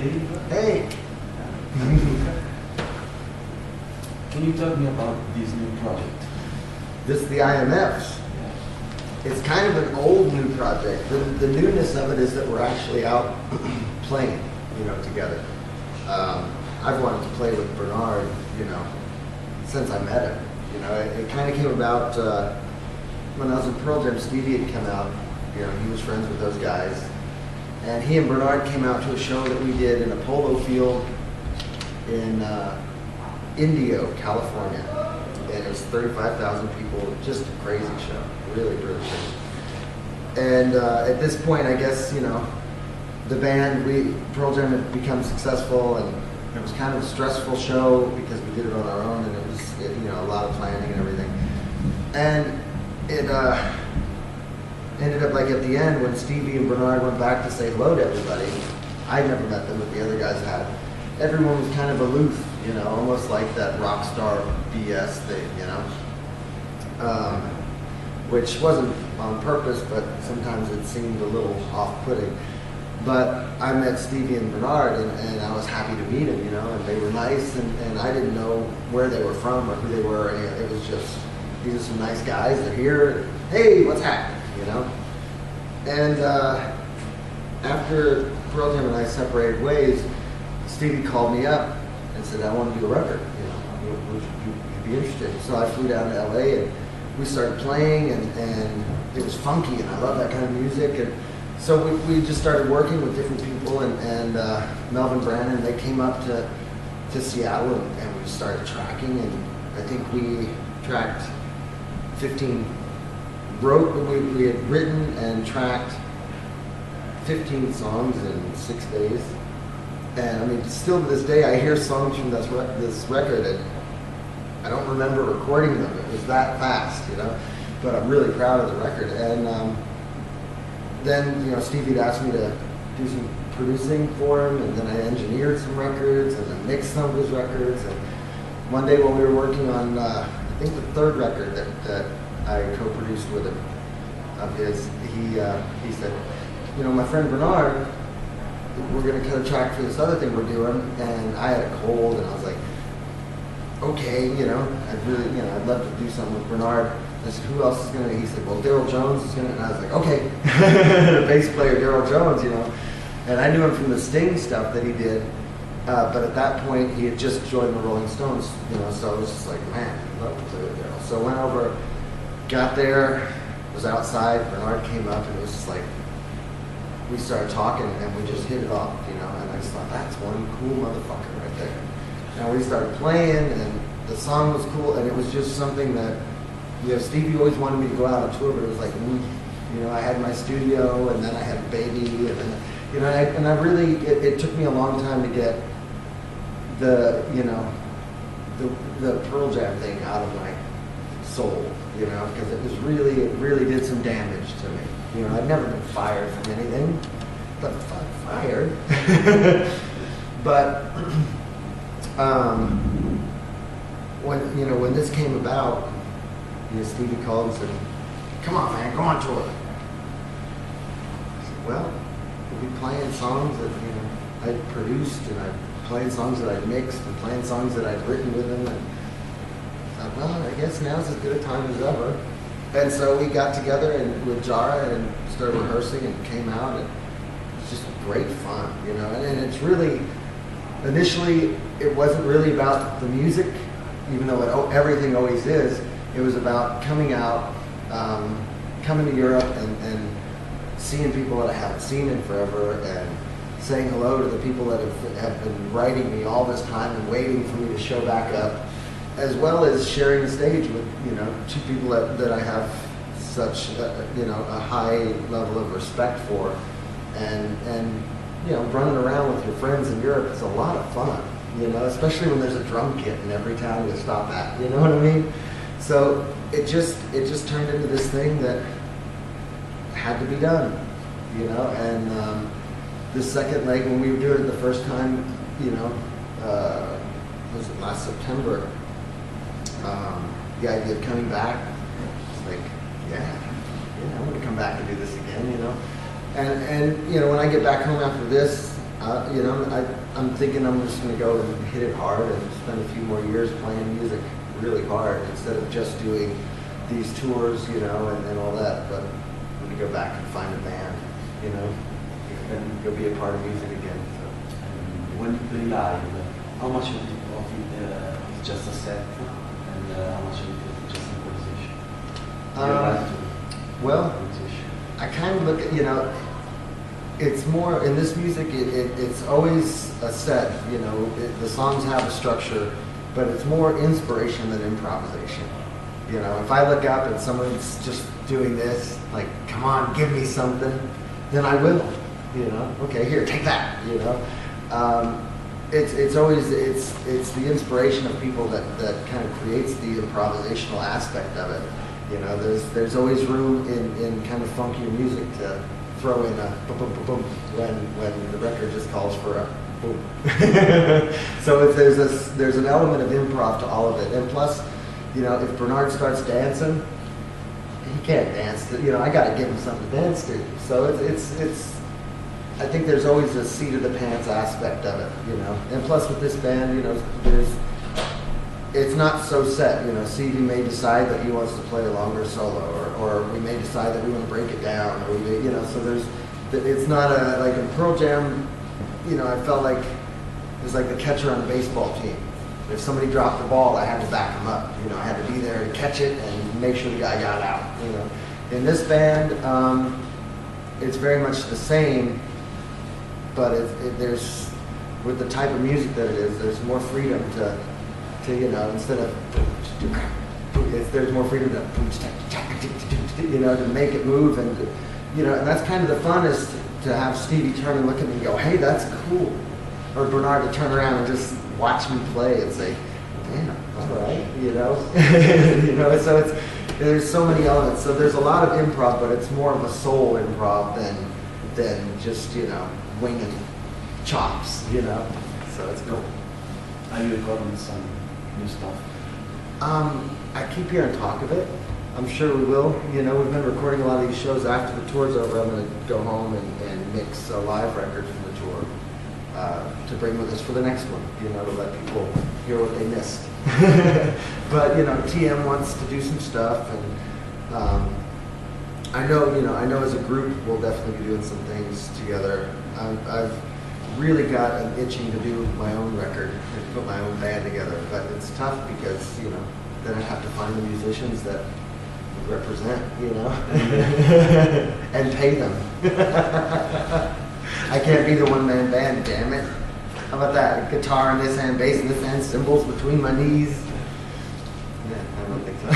Steve. Hey. Can you tell me about this new project? This is the IMFs. It's kind of an old new project. The newness of it is that we're actually out playing, together. I've wanted to play with Bernard, since I met him. It kind of came about when I was in Pearl Jam. Stevie had come out. He was friends with those guys, and he and Bernard came out to a show that we did in a polo field in Indio, California. And it was 35,000 people, just a crazy show, really, really crazy. And at this point, I guess, the band, Pearl Jam had become successful, and it was kind of a stressful show because we did it on our own, and it was, a lot of planning and everything. And it ended up like at the end when Stevie and Bernard went back to say hello to everybody. I'd never met them, but the other guys had. Everyone was kind of aloof, almost like that rock star BS thing, which wasn't on purpose, but sometimes it seemed a little off-putting. But I met Stevie and Bernard, and I was happy to meet them, and they were nice, and I didn't know where they were from or who they were. And it was just, these are some nice guys, they're here, hey, what's happening, And after Pearl Jam and I separated ways, Stevie called me up and said, I want to do a record, would you be interested? So I flew down to LA, and we started playing, and it was funky, and I love that kind of music. And so we just started working with different people, and Melvin Brannon, they came up to Seattle, and we started tracking, and I think we tracked 15, we had written and tracked 15 songs in 6 days. And I mean, still to this day, I hear songs from this record, and I don't remember recording them. It was that fast, But I'm really proud of the record. And then, Stevie had asked me to do some producing for him, and then I engineered some records, and then mixed some of his records. And one day when we were working on, I think the third record that I co-produced with him of his, he said, my friend Bernard, we're going to cut a track for this other thing we're doing, and I had a cold, and I was like, okay, I'd really, I'd love to do something with Bernard. I said, who else is going to, he said, well, Daryl Jones is going to, and I was like, okay, the bass player Daryl Jones, and I knew him from the Sting stuff that he did, but at that point, he had just joined the Rolling Stones, so I was just like, man, I'd love to play with Daryl. So I went over, got there, was outside, Bernard came up, and it was just like, we started talking, and we just hit it off, and I just thought, that's one cool motherfucker right there. And we started playing, and the song was cool, and it was just something that, Stevie always wanted me to go out on tour, but it was like, I had my studio, and then I had a baby, and then, and I really, it took me a long time to get the Pearl Jam thing out of my soul, because it really did some damage to me. I'd never been fired from anything, but fired. But when this came about, Stevie called and said, "Come on, man, go on tour." I said, "Well, we'll be playing songs that I'd produced, and I'd playing songs that I'd mixed, and playing songs that I'd written with them." And I thought, well, I guess now's as good a time as ever. And so we got together with Jara and started rehearsing, and came out, and it's just great fun, And it's really, initially, it wasn't really about the music, even though everything always is. It was about coming out, coming to Europe, and seeing people that I haven't seen in forever, and saying hello to the people that have been writing me all this time and waiting for me to show back up, as well as sharing the stage with, two people that I have such, a high level of respect for. And running around with your friends in Europe is a lot of fun, especially when there's a drum kit in every town you stop at, you know what I mean? So it just turned into this thing that had to be done, and the second leg, when we were doing it the first time, was it last September, the idea of coming back, it's like, yeah, I'm going to come back and do this again, And when I get back home after this, You know, I'm thinking I'm just going to go and hit it hard and spend a few more years playing music really hard instead of just doing these tours, you know, and all that. But I'm going to go back and find a band, you know, and go be a part of music again. So. When you play live, how much of it is just a set, and how much of it is just improvisation? Well, I kind of look at, you know, it's more, in this music, it's always a set, you know, the songs have a structure, but it's more inspiration than improvisation. You know, if I look up and someone's just doing this, like, come on, give me something, then I will, you know, okay, here, take that, you know. It's always, it's the inspiration of people that kind of creates the improvisational aspect of it. You know, there's always room in kind of funkier music to throw in a boom, boom, boom, boom when the record just calls for a boom. So there's an element of improv to all of it. And plus, you know, if Bernard starts dancing, he can't dance. You know, I got to give him something to dance to. So it's I think there's always a seat of the pants aspect of it, you know. And plus with this band, you know, it's not so set, you know. Stevie may decide that he wants to play a longer solo, or we may decide that we want to break it down, or we may, you know, so it's not like in Pearl Jam, you know, I felt like it was like the catcher on a baseball team. If somebody dropped the ball, I had to back them up, you know, I had to be there to catch it and make sure the guy got out, you know. In this band, it's very much the same, but there's, with the type of music that it is, there's more freedom to you know, instead of, there's more freedom to, you know, to make it move, and, you know, and that's kind of the fun, is to have Stevie turn and look at me and go, hey, that's cool. Or Bernard to turn around and just watch me play and say, damn, all right, you know. You know, so there's so many elements. So there's a lot of improv, but it's more of a soul improv than just, you know, winging chops, you know. So it's cool. Are you recording some new stuff? I keep hearing talk of it. I'm sure we will. You know, we've been recording a lot of these shows. After the tour's over, I'm going to go home and mix a live record from the tour to bring with us for the next one, you know, to let people hear what they missed. But, you know, TM wants to do some stuff, and I know as a group we'll definitely be doing some things together. I've really got an itching to do my own record and put my own band together, but it's tough because, you know, then I have to find the musicians that represent, you know, and pay them. I can't be the one-man band, damn it. How about that? Guitar in this hand, bass in this hand, cymbals between my knees. Yeah, I don't think so.